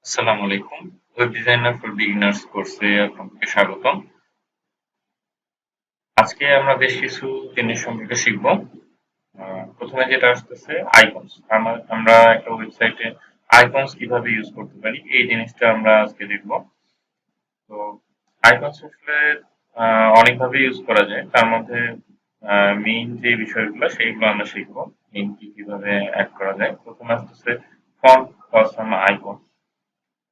আসসালামু আলাইকুম। Web designer for beginners কোর্সে আপনাকে স্বাগতম। আজকে আমরা বেশ কিছু জিনিস সম্পর্কে শিখব। প্রথমে যেটা আসতেছে আইকনস। আমরা একটা ওয়েবসাইটে আইকনস কিভাবে ইউজ করতে পারি এই জিনিসটা আমরা আজকে দেখব। তো আইকনস আসলে অনেকভাবে ইউজ করা যায়। তার মধ্যে মেইন যে বিষয়গুলো সেইগুলো আমরা শিখব। মেইন কিভাবে অ্যাড করা যায়। প্রথমে আসতেছে ফন্ট অসাম আইকন।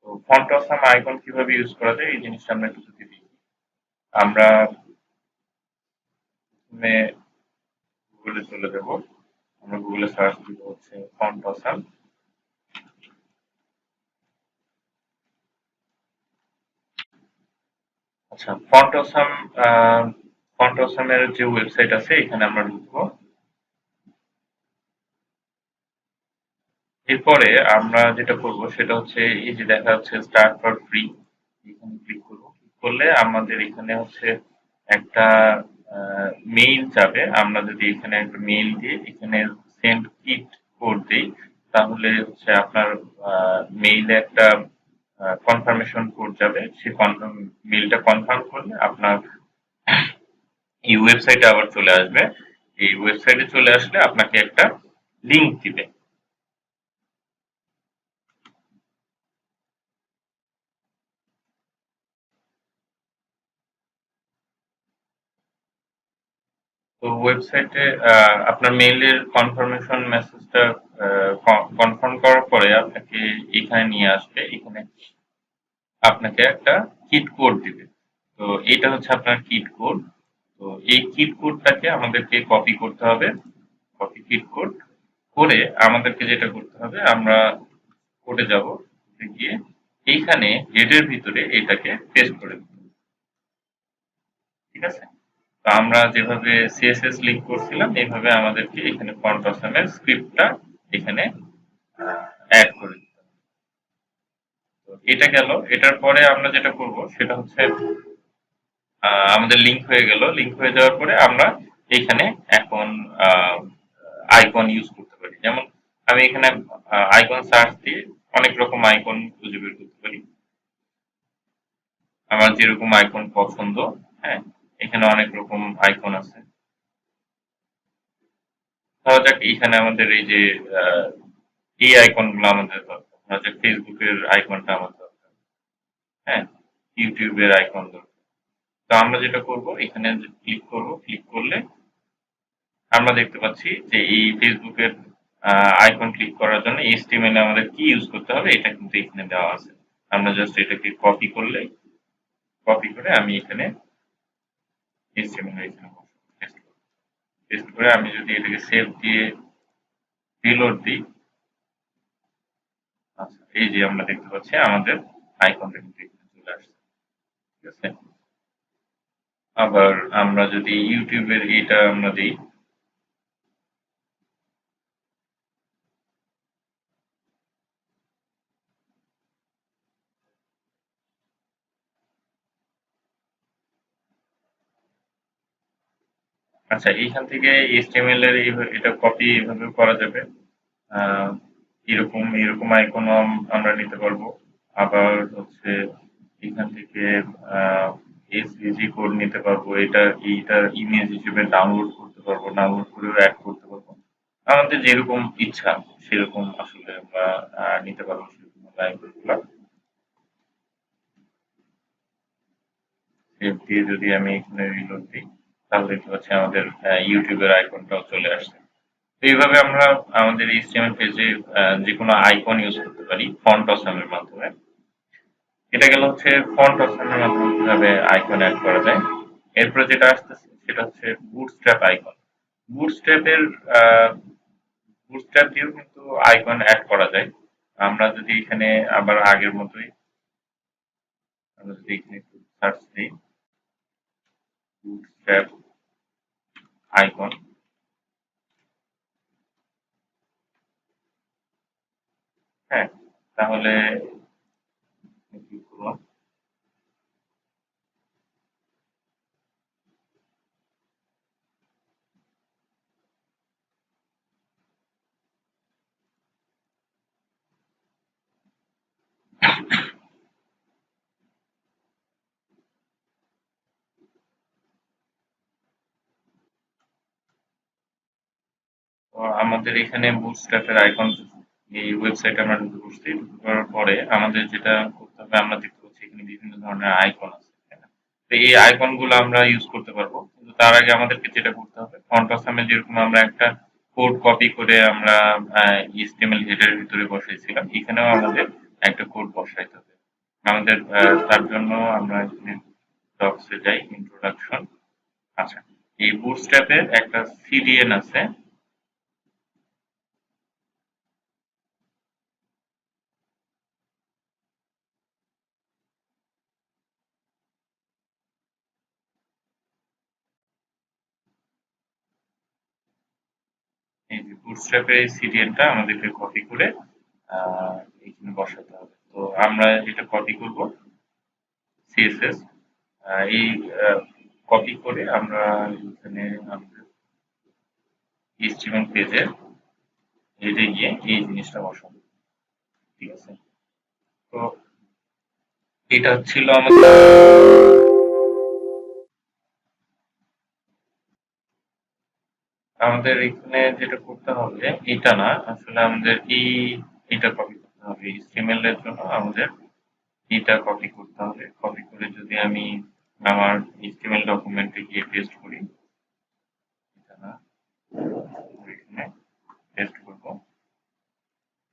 তো ফন্ট অসাম আইকন কিভাবে ইউজ করা যায় এই জিনিসটা আমরা একটু যদি দেখি। আমরা প্রথমে গুগলে চলে যাব। আমরা গুগলে সার্চ দিব হচ্ছে ফন্ট অসাম। আচ্ছা, ফন্ট অসামের যে ওয়েবসাইট আছে এখানে আমরা ঢুকবো। এরপরে আমরা যেটা করব সেটা হচ্ছে এই যে দেখা যাচ্ছে স্টার্ট ফর ফ্রি, এখানে ক্লিক করব। ক্লিক করলে আমাদের এখানে হচ্ছে একটা মেইল যাবে। আমরা যদি এখানে একটা মেইল দিয়ে এখানে সেন্ড কিট কোড দিই তাহলে হচ্ছে আপনার মেইলে একটা কনফার্মেশন কোড যাবে। সেই মেইলটা কনফার্ম করলে আপনার এই ওয়েবসাইটে আবার চলে আসবে। এই ওয়েবসাইটে চলে আসলে আপনাকে একটা লিংক দিবে। তো ওয়েবসাইটে আপনার মেইলের কনফার্মেশন মেসেজটা কনফার্ম করার পরে আপনাকে এখানে নিয়ে আসবে। এখানে আপনাকে একটা কিট কোড দিবে। তো এটা হচ্ছে আপনার কিট কোড। তো এই কিট কোডটাকে আমাদেরকে কপি করতে হবে। কপি কিট কোড করে আমাদেরকে যেটা করতে হবে আমরা কোডে যাব। গিয়ে এইখানে হেডের ভিতরে এটাকে পেস্ট করে দিতে হবে। ঠিক আছে? তো আমরা যেভাবে সিএসএস লিংক করছিলাম এইভাবে আমাদেরকে এখানে ফন্ট অসামের স্ক্রিপ্টটা এখানে অ্যাড করে দিতে হবে। তো এটা গেল। এটার পরে আমরা যেটা করব সেটা হচ্ছে আমাদের লিংক হয়ে গেল। লিংক হয়ে যাওয়ার পরে আমরা এইখানে এখন আইকন ইউজ করতে পারি। যেমন আমি এখানে আইকন সার্চ দিয়ে অনেক রকম আইকন খুঁজে বের করতে পারি। আমার যেরকম আইকন পছন্দ, হ্যাঁ, এখানে অনেক রকম আইকন আছে। ধরা যাক এইখানে আমাদের এই যে আহ, এই আইকন গুলো আমাদের দরকার। ধরা যাক ফেসবুকের আইকনটা আমার দরকার, হ্যাঁ, ইউটিউবের আইকন দরকার। তো আমরা যেটা করব এখানে ক্লিক করব। ক্লিক করলে আমরা দেখতে পাচ্ছি যে এই ফেসবুকের আইকন ক্লিক করার জন্য এইচটিএমএল এ আমাদের কি ইউজ করতে হবে এটা কিন্তু এখানে দেওয়া আছে। আমরা জাস্ট এটাকে কপি করলে কপি করে আমি এখানে এইচটিএমএল এখানে পেস্ট করে আমি যদি এটাকে সেভ দিয়ে রিলোড দিই, আচ্ছা এই যে আমরা দেখতে পাচ্ছি আমাদের আইকনটা কিন্তু এখানে চলে আসছে। ঠিক আছে? আবার আমরা যদি ইউটিউবের এটা আমরা দিই, আচ্ছা এইখান থেকে এইচটিএমএল এর এটা কপি এভাবে করা যাবে। আহ, এরকম আইকনও আমরা নিতে পারবো। আবার হচ্ছে এখান থেকে এসভিজি কোড নিতে পারবো। এইটার ইমেজ হিসেবে ডাউনলোড করতে পারবো। ডাউনলোড করেও অ্যাড করতে পারবো। আমাদের যেরকম ইচ্ছা সেরকম আসলে আমরা নিতে পারবো সেরকম আইকন গুলা। সেভ দিয়ে যদি আমি এখানে রিলোড দিই তাহলে দেখতে পাচ্ছি আমাদের ইউটিউবের আইকনটাও চলে আসছে। তো এইভাবে আমরা আমাদের এইচটিএমএল পেজে যেকোনো আইকন ইউজ করতে পারি ফন্ট অসামের মাধ্যমে। এটা গেল হচ্ছে ফন্ট অপশনের মাধ্যমে কিভাবে আইকন অ্যাড করা যায়। এরপরে যেটা আসতেছে সেটা হচ্ছে বুটস্ট্র্যাপ আইকন। বুটস্ট্র্যাপের বুটস্ট্র্যাপ দিয়েও কিন্তু আইকন অ্যাড করা যায়। আমরা যদি এখানে আবার আগের মতোই আমরা যদি এখানে একটু সার্চ দিই বুটস্ট্র্যাপ আইকন, হ্যাঁ, তাহলে ক্লিক করলাম। তো আমাদের এখানে বুটস্ট্র্যাপের আইকন এই ওয়েবসাইটে আমরা ঢুকে পড়ছি। ঢুকে পড়ার পরে আমাদের যেটা করতে হবে আমরা দেখতে পাচ্ছি এখানে বিভিন্ন ধরনের আইকন আছে। তাই না? তো এই আইকন গুলো আমরা ইউজ করতে পারবো। কিন্তু তার আগে আমাদেরকে যেটা করতে হবে ফন্ট আসামে যেরকম আমরা একটা কোড কপি করে আমরা HTML হেডের ভিতরে বসাইছিলাম এখানেও আমাদের একটা কোড বসাইতে হবে। আমাদের তার জন্য আমরা এখানে ডক্সে যাই ইন্ট্রোডাকশন। আচ্ছা, এই বুটস্ট্র্যাপের একটা সিডিএন আছে। এই যে বুটস্ট্র্যাপের এই সিডিএনটা আমাদেরকে কপি করে এখানে বসাতে হবে। তো আমরা এটা কপি করব সিএসএস এই কপি করে আমরা এখানে আমাদের এইচটিএমএল পেজে হেডে গিয়ে এই জিনিসটা বসাবো। ঠিক আছে? তো এটা ছিল আমাদের আমাদের এখানে যেটা করতে হবে এটা না আসলে আমাদের এইটা কপি করতে হবে এইচটিএমএল এর জন্য আমাদের এটা কপি করতে হবে। কপি করে যদি আমি আমার এইচটিএমএল ডকুমেন্টে গিয়ে পেস্ট করি, এটা না এখানে পেস্ট করব।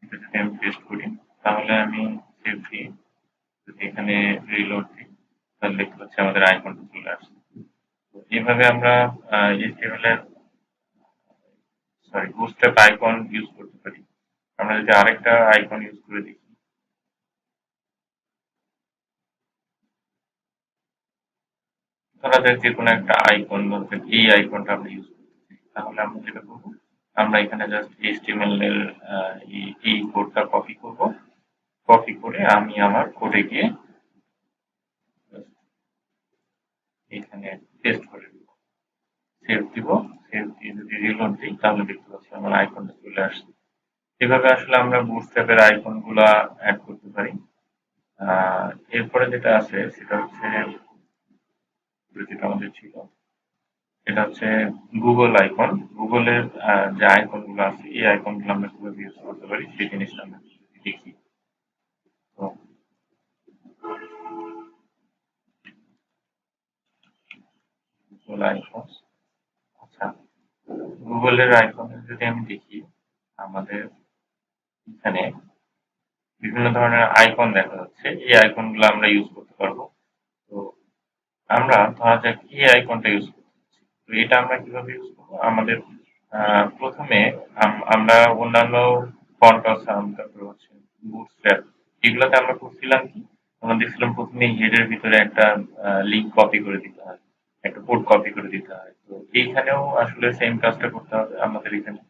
এটা যদি আমি পেস্ট করি তাহলে আমি সেভ দিই। যদি এখানে রিলোড দিই তাহলে দেখতে পাচ্ছি আমাদের আইকনটা চলে আসছে। তো এইভাবে আমরা এইচটিএমএল এর বুটস্ট্র্যাপ আইকন ইউজ করতে পারি। আমরা যদি আরেকটা আইকন ইউজ করে দেখি, ধরা যাক যে কোনো একটা আইকন ধরা যাক এই আইকনটা আমরা ইউজ করতেছি। তাহলে আমরা যেটা করব আমরা এখানে জাস্ট এইচটিএমএল এর এই কোডটা কপি করব। কপি করে আমি আমার কোডে গিয়ে এখানে পেস্ট করে দিব। সেভ দিব। সেভ দিয়ে যদি রিলোড দিই তাহলে দেখতে পাচ্ছি আমার আইকনটা চলে আসছে। এভাবে আসলে আমরা বুটস্ট্র্যাপের আইকন গুলা অ্যাড করতে পারি। এরপরে যেটা আছে সেটা হচ্ছে যেটা আমাদের ছিল সেটা হচ্ছে গুগল আইকন। গুগলের যে আইকন গুলো আছে এই আইকন গুলো আমরা কিভাবে ইউজ করতে পারি সেই জিনিসটা আমরা যদি দেখি। তো গুগল আইকন, আচ্ছা, গুগলের আইকন যদি আমি দেখি আমাদের এখানে বিভিন্ন ধরনের আইকন দেখা যাচ্ছে। এই আইকন গুলো আমরা ইউজ করতে পারবো। তো আমরা ধরা যাক এই আইকনটা ইউজ করতেছি। তো এটা আমরা কিভাবে ইউজ করবো? আমাদের প্রথমে আমরা অন্যান্য ফন্ট আসাম তারপর হচ্ছে বুটস্ট্র্যাপ এগুলোতে আমরা করছিলাম কি আমরা দেখছিলাম প্রথমে হেডের ভিতরে একটা লিঙ্ক কপি করে দিতে হয়, একটা কোড কপি করে দিতে হয়। তো এইখানেও আসলে সেম কাজটা করতে হবে আমাদের এখানে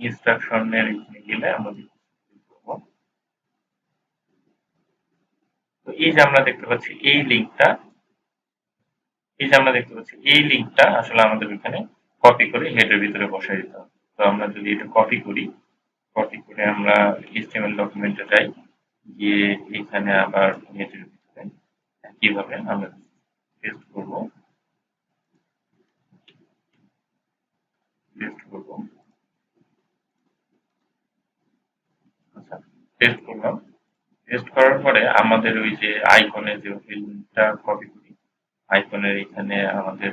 ইনস্ট্রাকশনের এখানে গেলে আমরা করবো। তো এই যে আমরা দেখতে পাচ্ছি এই লিঙ্কটা আসলে আমাদের এখানে কপি করে হেডের ভিতরে বসাই দিতে হবে। তো আমরা যদি এটা কপি করি, কপি করে আমরা এইচটিএমএল ডকুমেন্টে যাই, গিয়ে এখানে আবার হেডের ভিতরে কিভাবে আমরা পেস্ট করব, পেস্ট করব। আচ্ছা, পেস্ট করলাম। পেস্ট করার পরে আমাদের ওই যে আইকনের যে লিঙ্কটা কপি করি, আইকনের এখানে আমাদের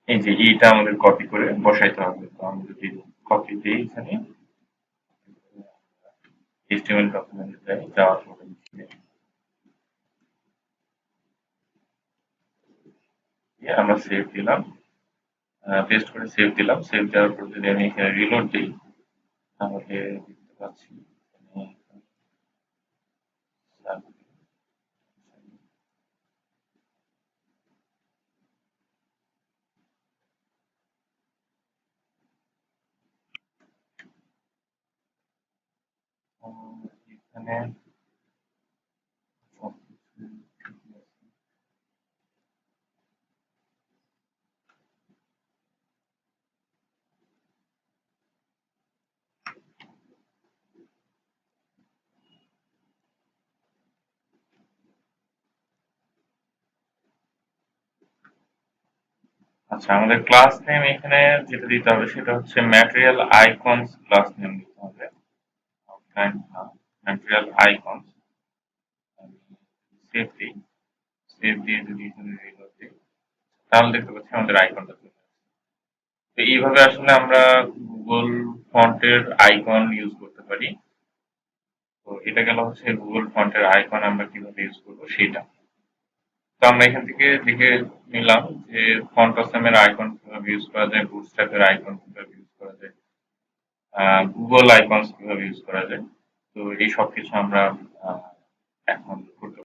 এই যে এইটা আমাদের কপি করে বসাইতে হবে। তো আমরা যদি কপি দিই এখানে এইচটিএমএল ডকুমেন্টে যাই, যাওয়ার পরে আমরা সেভ দিলাম, পেস্ট করে সেভ দিলাম। সেভ দেওয়ার পর যদি আমি এখানে রিলোড দিই তাহলে দেখতে পাচ্ছি এখানে এখানে আচ্ছা, আমাদের ক্লাস নেম এখানে যেটা দিতে হবে সেটা হচ্ছে ম্যাটেরিয়াল আইকনস ক্লাস নেম দিতে হবে। আউটলাইন না, ম্যাটেরিয়াল আইকনস। সেভ দিই, সেভ দিয়ে যদি এখানে রিলোড দিই তাহলে দেখতে পাচ্ছি আমাদের আইকনটা চলে আসছে। তো এইভাবে আসলে আমরা গুগল ফন্টের আইকন ইউজ করতে পারি। তো এটা গেল হচ্ছে গুগল ফন্টের আইকন আমরা কিভাবে ইউজ করবো সেটা। তো আমরা এখান থেকে দেখে নিলাম যে ফন্ট অসমের আইকন কিভাবে ইউজ করা যায়, বুটস্ট্র্যাপের আইকন কিভাবে ইউজ করা যায়, গুগল আইকনস কিভাবে ইউজ করা যায়। তো এই সবকিছু আমরা এখন করতে